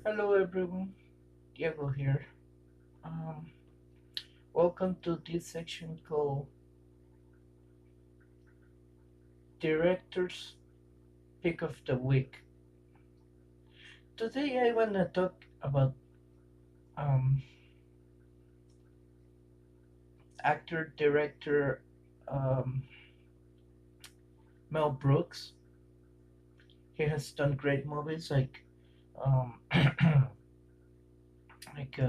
Hello everyone, Diego here. Um, Welcome to this section called Director's Pick of the Week. Today I wanna talk about um, actor director um, Mel Brooks. He has done great movies um, like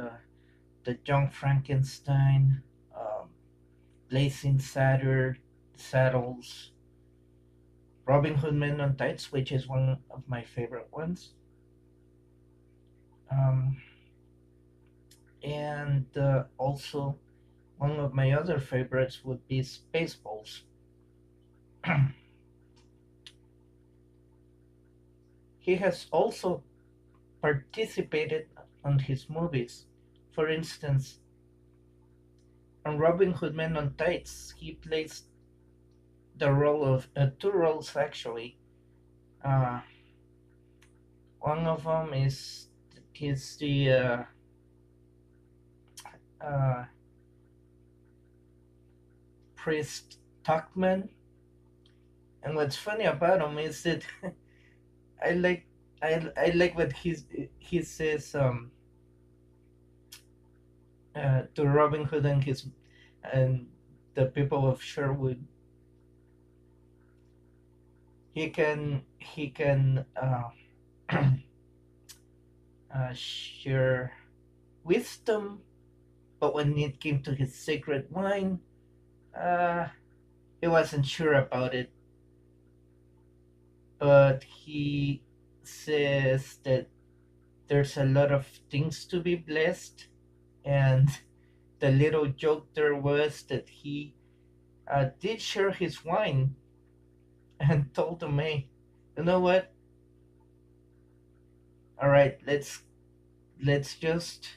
the Young Frankenstein, um, Blazing Saddles, Robin Hood Men on Tights, which is one of my favorite ones. Um, and also one of my other favorites would be Spaceballs. He has also participated on his movies. For instance, on Robin Hood Men on Tights, he plays the role of two roles actually. Uh, One of them is he's the uh, priest Tuckman, and what's funny about him is that I like I like what he says to Robin Hood and the people of Sherwood. He can share wisdom, but when it came to his sacred wine, uh, he wasn't sure about it. But he says that there's a lot of things to be blessed, and the little joke there was that he did share his wine and told him, "Hey, you know what? All right, let's just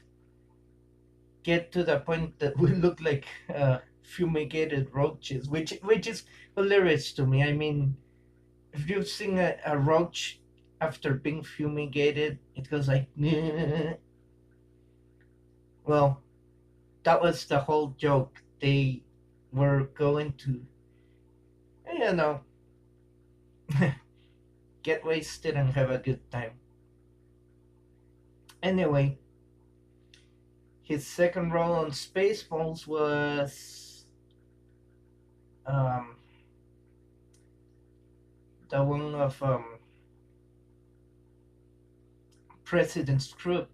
get to the point that we look like fumigated roaches," which is hilarious to me. I mean, if you've seen a roach after being fumigated, it goes like, well, that was the whole joke. They were going to, you know, get wasted and have a good time. Anyway, his second role on Spaceballs was um, the one of President Scrooge,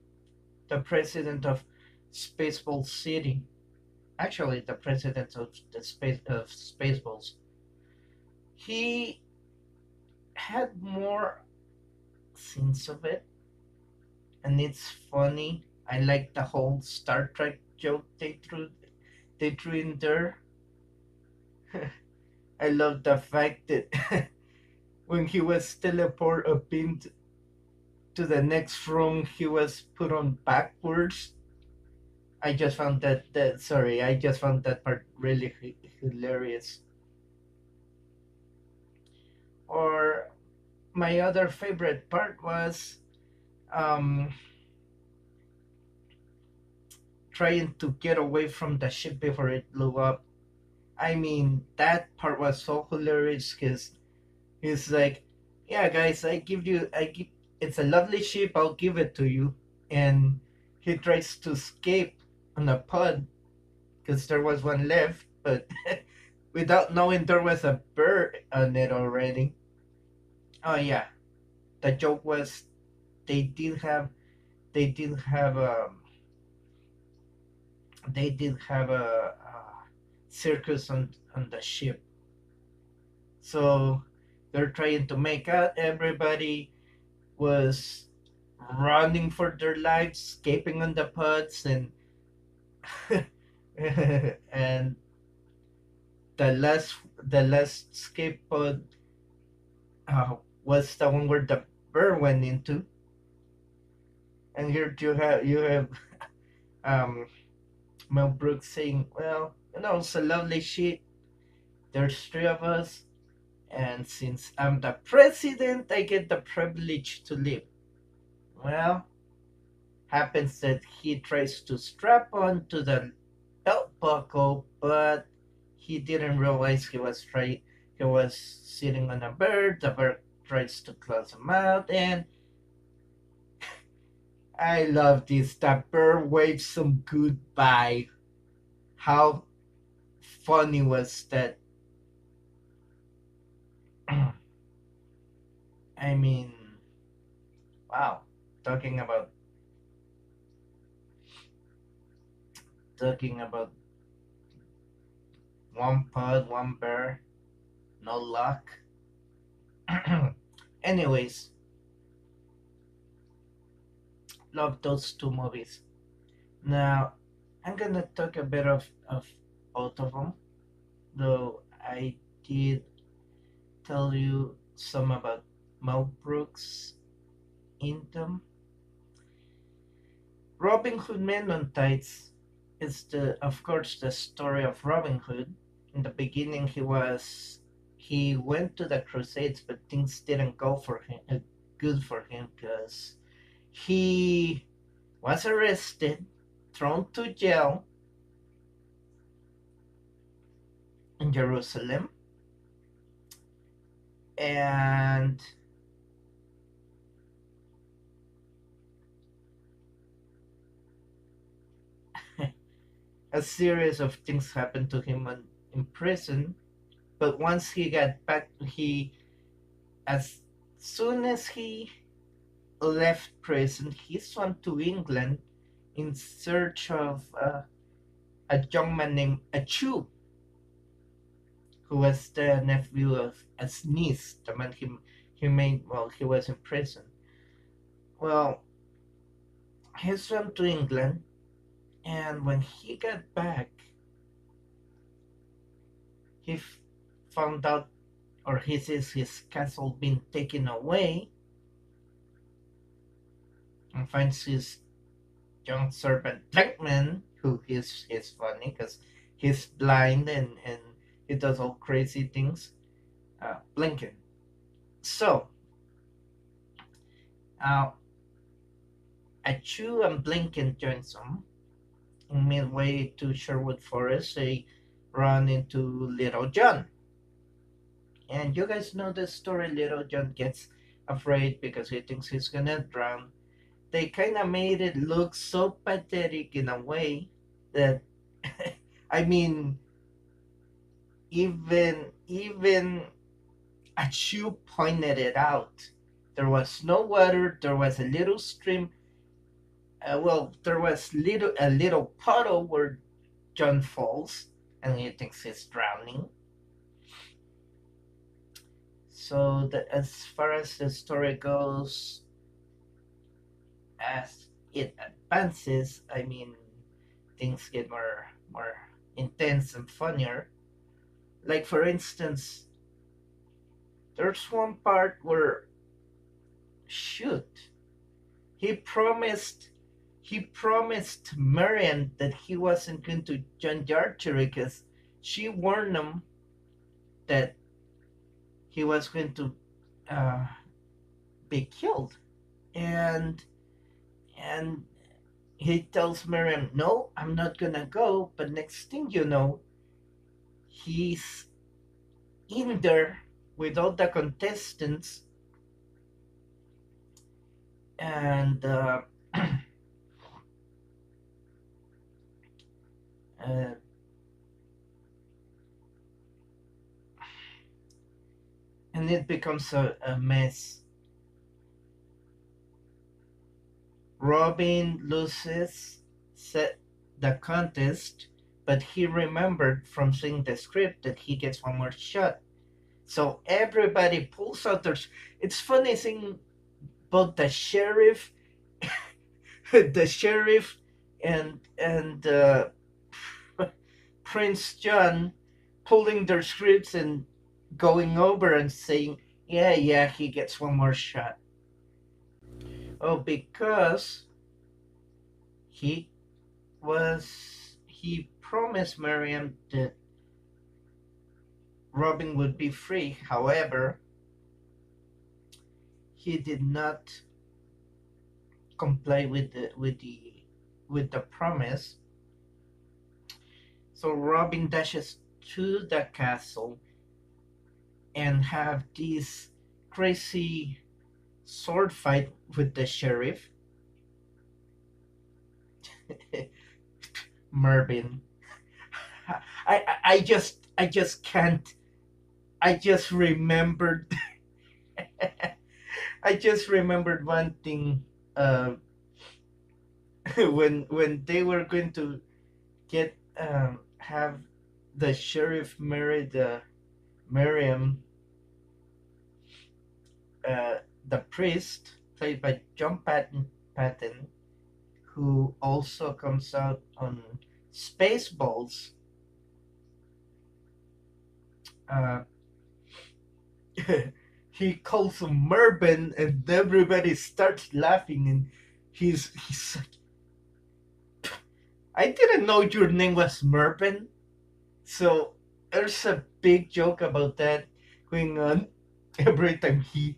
the president of Spaceball City. Actually, the president of the space of Spaceballs. He had more scenes of it, and it's funny. I like the whole Star Trek joke they threw in there. I love the fact that when he was teleported up into the next room, he was put on backwards. I just found that part really hilarious. Or my other favorite part was um, trying to get away from the ship before it blew up. I mean, that part was so hilarious because he's like, "Yeah, guys, I give, it's a lovely ship. I'll give it to you." And he tries to escape on a pod because there was one left, but without knowing there was a bird on it already. Oh yeah, the joke was they did have they did have a circus on the ship, so they're trying to make out. Everybody was running for their lives, escaping on the pods, and and the last escape pod was the one where the bird went into. And here you have um, Mel Brooks saying, "Well, it's a lovely shit. There's three of us, and since I'm the president, I get the privilege to live." Well, Happens that he tries to strap on to the belt buckle, but he didn't realize he was sitting on a bird. The bird tries to close him out, and I love this. The bird waves him goodbye. How funny was that? I mean, wow. Talking about talking about one pod, one bear, no luck. Anyways, love those two movies. Now, I'm gonna talk a bit of both of them, though I did tell you some about Mel Brooks in them. Robin Hood Men on Tights is of course, the story of Robin Hood. In the beginning, he went to the Crusades, but things didn't go for him good for him because he was arrested, thrown to jail in Jerusalem, and a series of things happened to him in prison. But once he got back, as soon as he left prison, he swam to England in search of a young man named Achu, who was the nephew of Asnis, the man he made while he was in prison. Well, he swam to England, and when he got back, he found out, or he sees his castle being taken away, and finds his young servant Blackman, who is funny because he's blind and he does all crazy things. Blinken. So, uh, Achu and Blinken joins them. In midway to Sherwood Forest, they run into Little John. And you guys know the story. Little John gets afraid because he thinks he's gonna drown. They kind of made it look so pathetic in a way that, I mean, even Achu pointed it out. There was no water. There was a little stream. Well, there was a little puddle where John falls, and he thinks he's drowning. So as far as the story goes, as it advances, I mean, things get more intense and funnier. Like for instance, there's one part where, shoot, he promised he promised Marian that he wasn't going to join the archery because she warned him that he was going to uh, be killed, and and he tells Marian, "No, I'm not gonna go." But next thing you know, he's in there with all the contestants, and uh, and it becomes a mess. Robin loses set the contest, but he remembered from seeing the script that he gets one more shot. So everybody pulls out their. It's funny seeing both the sheriff, the sheriff, and Prince John pulling their scripts and going over and saying, "Yeah, yeah, he gets one more shot." Oh, because he he promised Miriam that Robin would be free. However, he did not comply with the promise. So Robin dashes to the castle and have this crazy sword fight with the sheriff. Mervyn. I just can't. I just remembered. I just remembered one thing. Uh, when they were going to get have the sheriff marry the Miriam, uh, the priest played by Patton, who also comes out on Spaceballs. Uh, he calls him Mervyn, and everybody starts laughing, and he's like, I didn't know your name was Mervyn. So there's a big joke about that going on every time he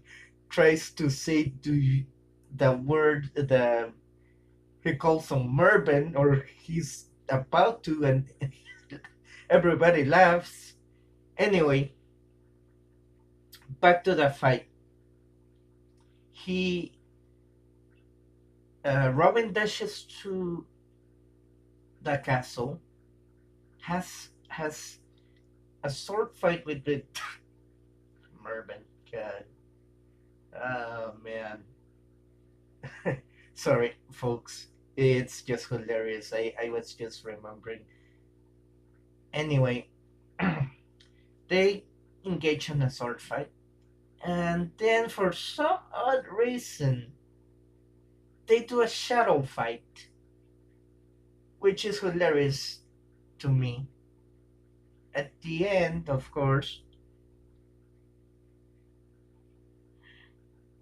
tries to say the word, the he calls him Mervyn, or he's about to, and everybody laughs. Anyway, back to the fight. He Robin dashes to the castle, has a sword fight with the Mervyn. God, oh man. Sorry, folks. It's just hilarious. I was just remembering. Anyway, they engage in a sword fight, and then for some odd reason, they do a shadow fight, which is hilarious to me. At the end, of course,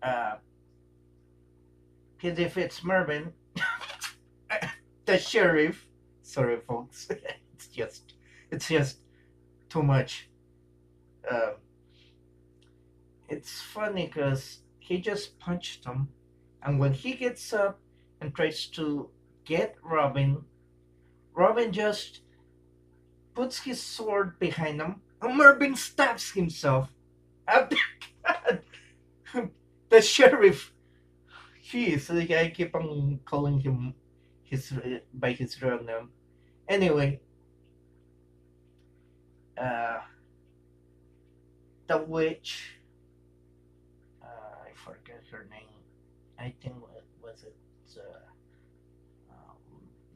uh, he defeats Mervyn, the sheriff. Sorry, folks. It's just too much. Uh, it's funny because he just punched him, and when he gets up and tries to get Robin, Robin just puts his sword behind him, and Mervyn stabs himself. The sheriff. Jeez, like, I keep on calling him his by his real name. Anyway, uh, the witch. I forget her name. I think was it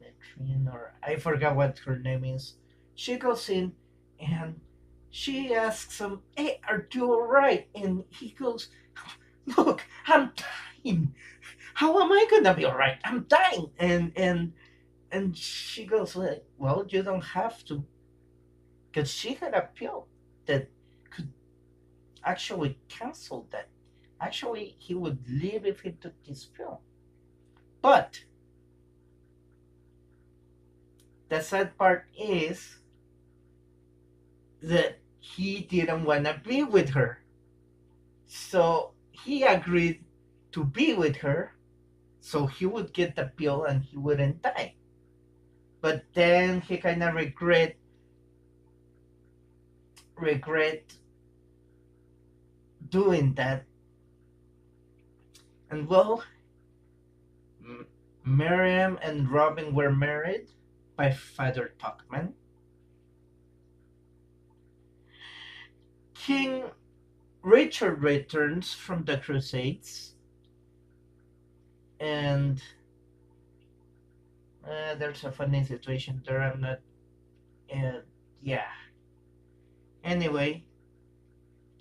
Latrine, or I forgot what her name is. She goes in and she asks him, "Hey, are you alright?" And he goes, "Look, I'm dying. How am I gonna be alright? I'm dying." And she goes like, "Well, you don't have to," because she had a pill that could actually cancel that. Actually, he would live if he took this pill. But the sad part is that he didn't want to be with her. So he agreed to be with her so he would get the pill and he wouldn't die. But then he kind of regret doing that. And well, Miriam and Robin were married by Father Tuckman. King Richard returns from the Crusades, and there's a funny situation there. I'm not. Uh, yeah. Anyway,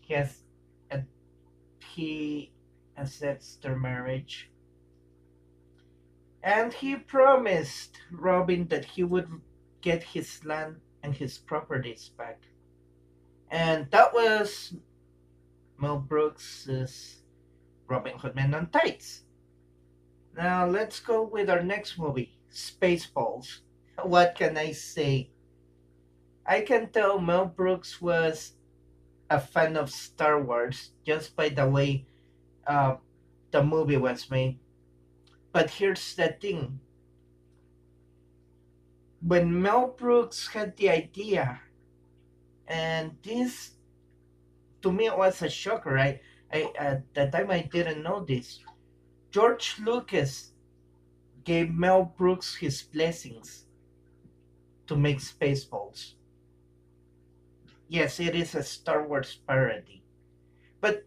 he has a, he accepts their marriage, and he promised Robin that he would get his land and his properties back. And that was Mel Brooks' Robin Hood Men on Tights. Now let's go with our next movie, Spaceballs. What can I say? I can tell Mel Brooks was a fan of Star Wars just by the way uh, the movie was made. But here's the thing: when Mel Brooks had the idea, and this to me was a shocker. I at the time I didn't know this. George Lucas gave Mel Brooks his blessings to make Spaceballs. Yes, it is a Star Wars parody. But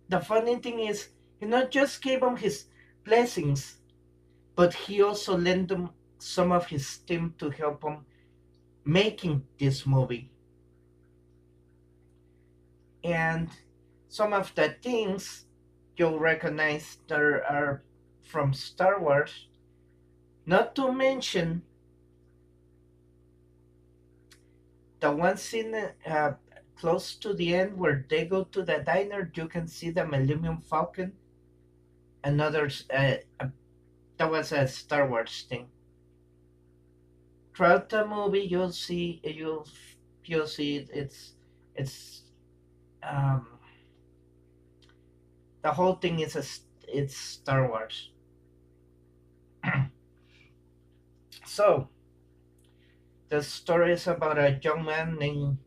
the funny thing is, he not just gave him his blessings, but he also lent him some of his team to help him making this movie. And some of the things you'll recognize there are from Star Wars. Not to mention the one scene close to the end where they go to the diner. You can see the Millennium Falcon. Another that was a Star Wars thing. Throughout the movie, you'll see it's um, the whole thing is it's Star Wars. So the story is about a young man named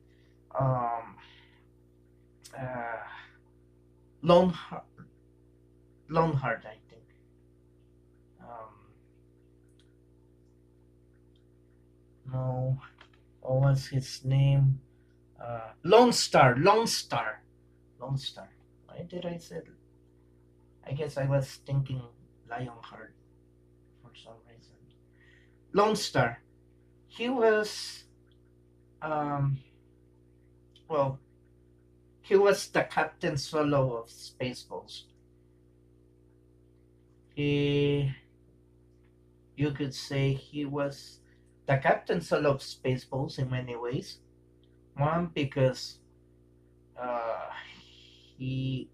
um, uh, Lone Loneheart, I think. Um, no, what was his name? Lone Star. Lone Star. Lone Star. Why did I say? I guess I was thinking Lionheart for some reason. Lone Star. He was um, well, he was the Captain Solo of Spaceballs. He, you could say, he was the Captain Solo of Spaceballs in many ways. One, because uh, he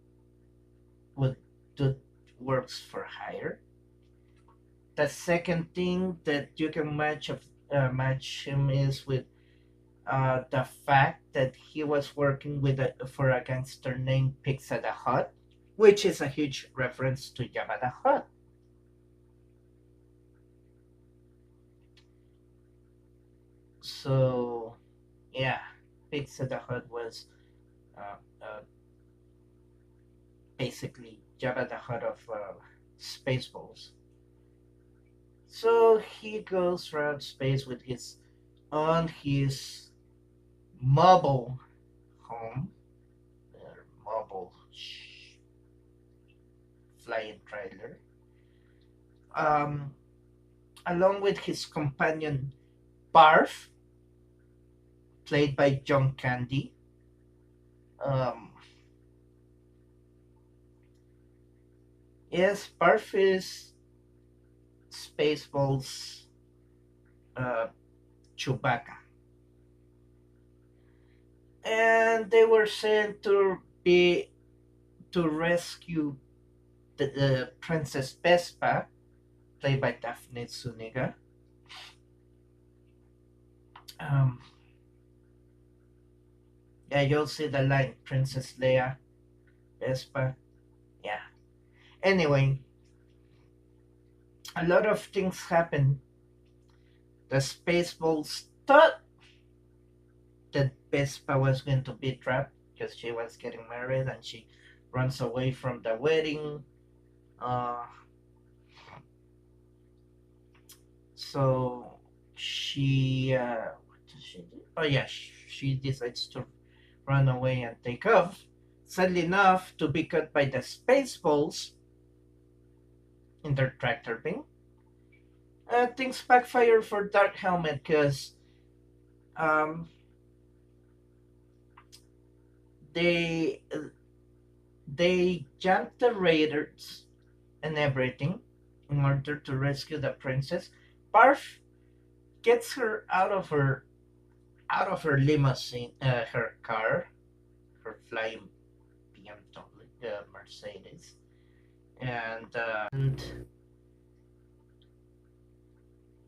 would do works for hire. The second thing that you can match him is with the fact that he was working for a gangster named Pizza the Hut, which is a huge reference to Jabba the Hutt. So, yeah, Pizza the Hut was uh, uh, basically Jabba the Hutt of Spaceballs. So he goes around space with his on his mobile home, mobile flying trailer, um, along with his companion Barf, played by John Candy. Um, yes, Barf is Spaceballs uh, Chewbacca. And they were sent to rescue the Princess Vespa, played by Daphne Zuniga. Um, yeah, you'll see the line Princess Leia, Vespa. Yeah. Anyway, a lot of things happen. The Spaceballs thought that Vespa was going to be trapped because she was getting married and she runs away from the wedding. Uh, so what does she do? Oh yeah, she decides to run away and take off. Sadly enough, to be caught by the Spaceballs in their tractor beam. Things backfire for Dark Helmet because um, they they jump the raiders and everything in order to rescue the princess. Barf gets her out of her limousine, her car, her flying BMW, Mercedes, and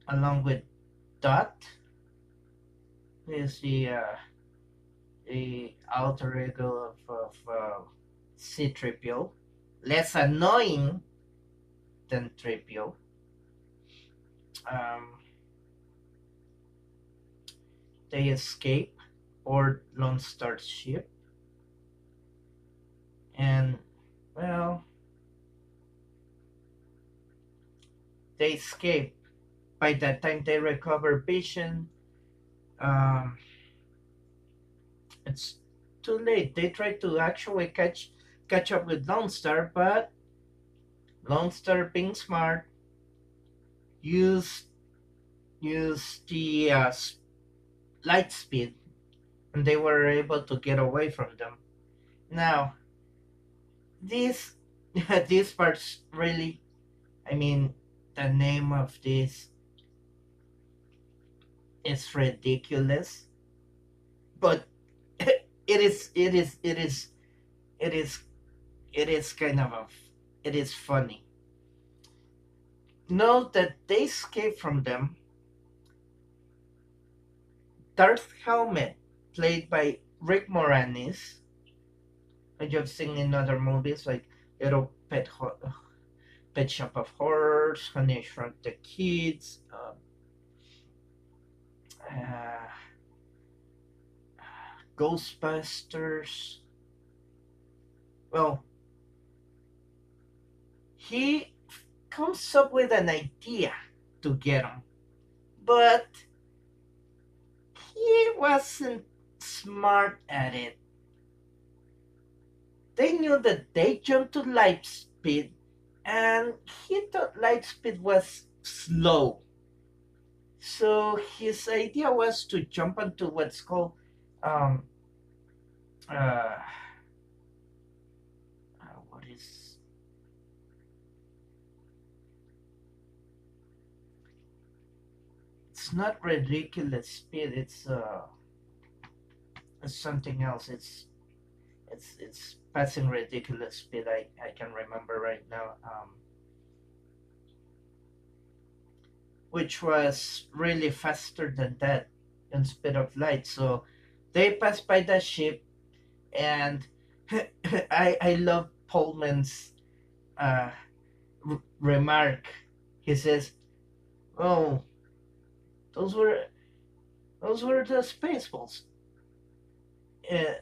along with Dot, who is the alter ego of C-3PO, less annoying than trivial. Um, they escape or Lone Star's ship, and well, they escape. By the time they recover vision, um, it's too late. They try to actually catch up with Lone Star, but Lone Star, being smart, used the light speed, and they were able to get away from them. Now, this this part's really, I mean, the name of this is ridiculous, but it is it is kind of it is funny. Note that they escape from them. Darth Helmet, played by Rick Moranis, and you've seen in other movies like Little Pet Shop of Horrors, Honey I Shrunk the Kids, uh, Ghostbusters. Well, he comes up with an idea to get him, but he wasn't smart at it. They knew that they jumped to light speed, and he thought light speed was slow. So his idea was to jump onto what's called um, uh, what is it's not ridiculous speed. It's something else. It's passing ridiculous speed. I can remember right now. Which was really faster than that in speed of light. So they passed by the ship, and I love Pullman's uh, remark. He says, "Oh, those were those were the Spaceballs." Uh,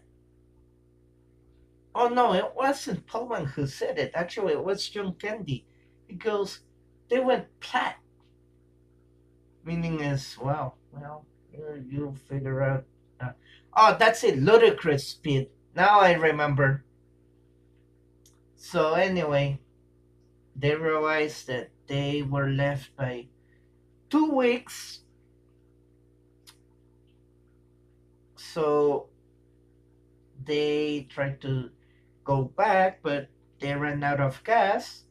oh no, it wasn't Pullman who said it. Actually, it was John Candy. He goes, "They went plat," meaning is well, you figure out. Oh, that's it, ludicrous speed. Now I remember. So anyway, they realized that they were left by 2 weeks. So they tried to go back, but they ran out of gas.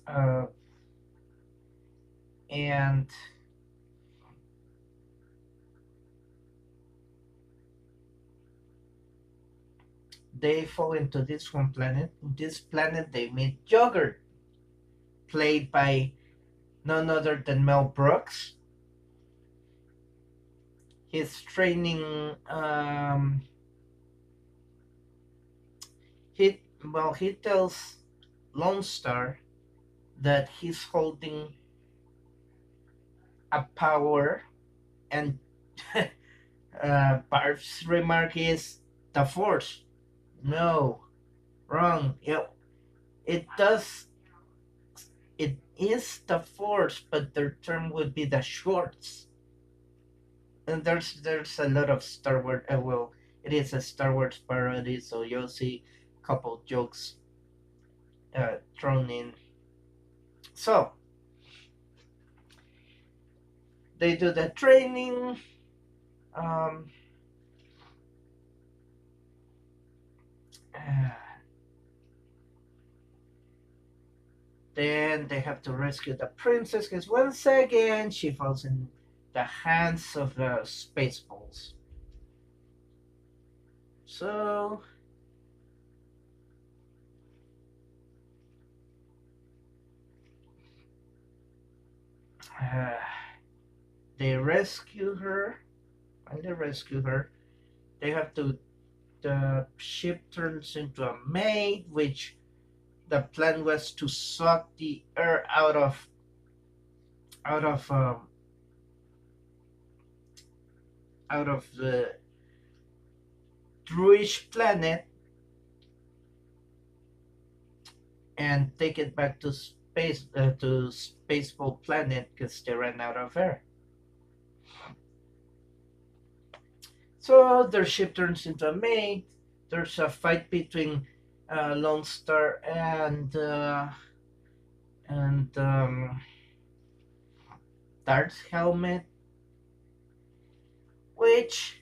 uh, and they fall into this one planet. In this planet, they meet Yogurt, played by none other than Mel Brooks. He's training. He tells Lone Star that he's holding a power, and Barb's remark is the Force. No, wrong. It does. It is the Force, but their term would be the Shorts. And there's a lot of Star Wars. Well, it is a Star Wars parody, so you'll see a couple jokes thrown in. So they do the training. Um, then they have to rescue the princess because once again she falls in the hands of the Spaceballs. So uh, they rescue her, and they rescue her. They have to. The ship turns into a maid, which the plan was to suck the air out of um, out of the Druish planet and take it back to Spaceball planet because they ran out of air. So their ship turns into a maid. There's a fight between Lone Star and Darth Helmet, which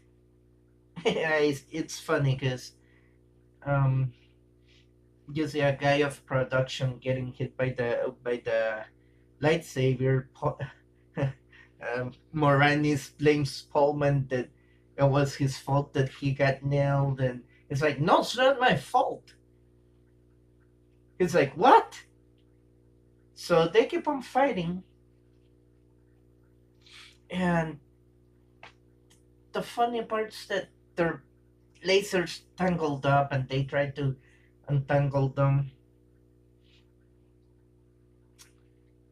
yeah, it's funny because um, you see a guy of production getting hit by the lightsaber. Moranis blames Pullman that it was his fault that he got nailed, and it's like, no, it's not my fault. It's like, what? So they keep on fighting, and the funny part is that their lasers tangled up, and they try to untangle them.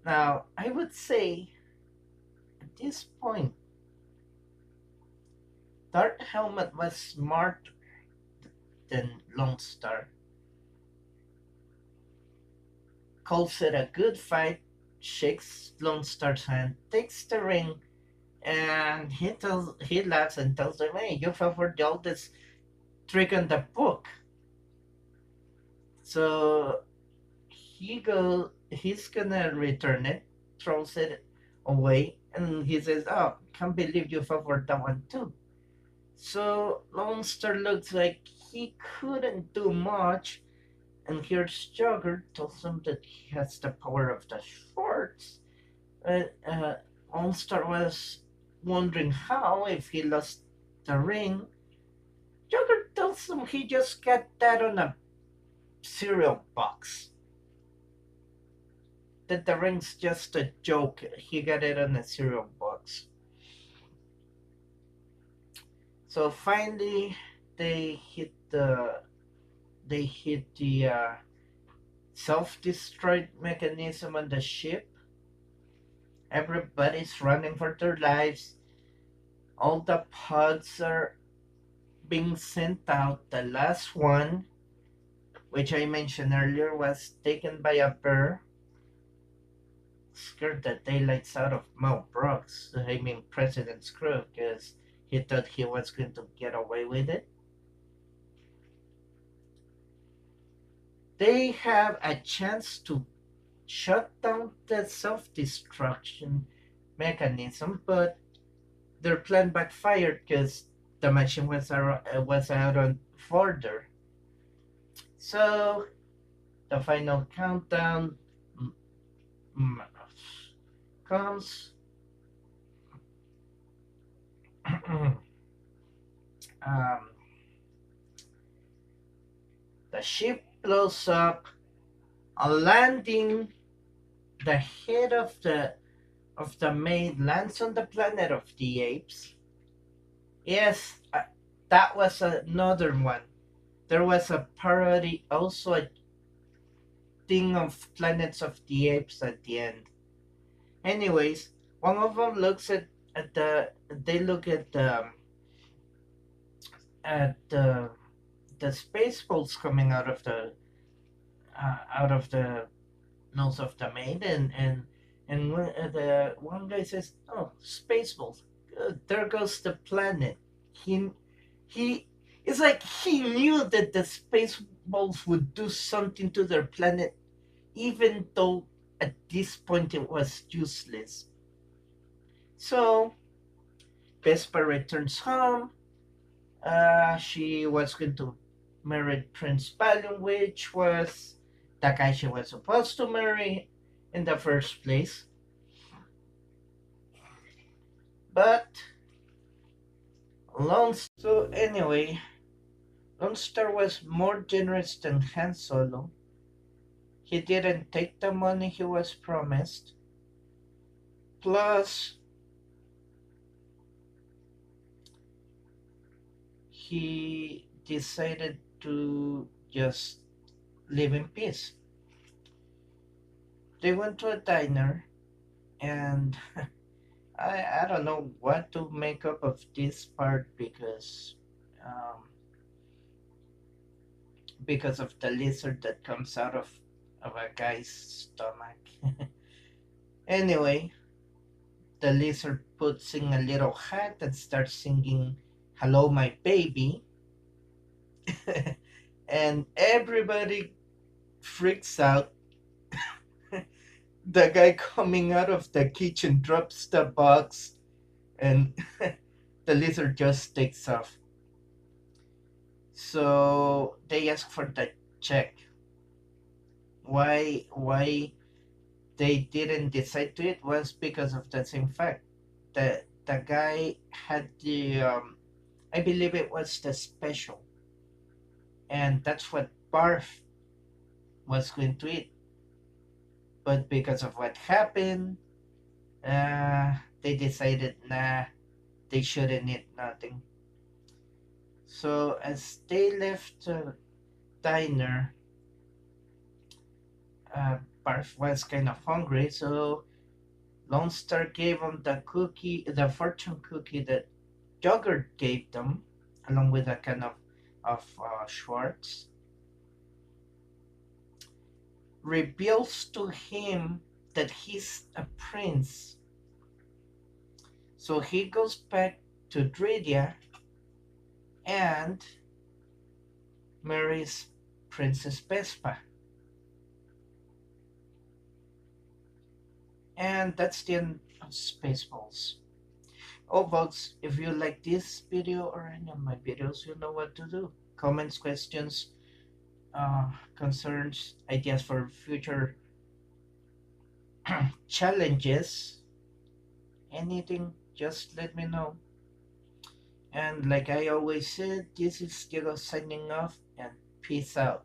Now, I would say at this point, Dark Helmet was smarter than Lone Star. Calls it a good fight, shakes Lone Star's hand, takes the ring, and he laughs and tells him, "Hey, you fell for the oldest trick in the book." So he's gonna return it, throws it away, and he says, "Oh, can't believe you fell for that one too." So Lone Star looks like he couldn't do much, and here's Jogger tells him that he has the power of the Force. Lone Star was wondering how if he lost the ring. Jogger tells him he just got that on a cereal box. That the ring's just a joke. He got it on a cereal box. So finally, they hit the they hit the self-destruct mechanism on the ship. Everybody's running for their lives. All the pods are being sent out. The last one, which I mentioned earlier, was taken by a bear. Scared the daylights out of Mel Brooks. I mean, President Screw, because he thought he was going to get away with it. They have a chance to shut down the self destruction mechanism, but their plan backfired because the machine was out on order. So the final countdown comes. um, the ship blows up, landing. The head of the maid lands on the planet of the apes. Yes, that was another one. There was a parody, also a thing of Planets of the Apes at the end. Anyways, one of them looks at the they look at the space bolts coming out of the nose of the maid, the one guy says, "Oh, space balls! There goes the planet." He he it's like he knew that the space balls would do something to their planet, even though at this point it was useless. So Vespa returns home. She was going to marry Prince Balloon, which was the guy she was supposed to marry in the first place. But so anyway, Lone Star was more generous than Han Solo. He didn't take the money he was promised. Plus, he decided to just live in peace. They went to a diner, and I don't know what to make up of this part um, because of the lizard that comes out of a guy's stomach. Anyway, the lizard puts in a little hat and starts singing "Hello, my baby," and everybody freaks out. The guy coming out of the kitchen drops the box, and the lizard just takes off. So they ask for the check. Why they didn't decide to it was because of the same fact. The guy had the I believe it was the special, and that's what Barf was going to eat. But because of what happened, they decided nah, they shouldn't eat nothing. So as they left the diner, Barf was kind of hungry, so Lone Star gave him the fortune cookie that Yogurt gave them, along with a can of Schwartz. Reveals to him that he's a prince. So he goes back to Dridia and marries Princess Vespa. And that's the end of Spaceballs. Oh, folks, if you like this video or any of my videos, you know what to do. Comments, questions, concerns, ideas for future challenges, anything, just let me know. And like I always said, this is Diego signing off, and peace out.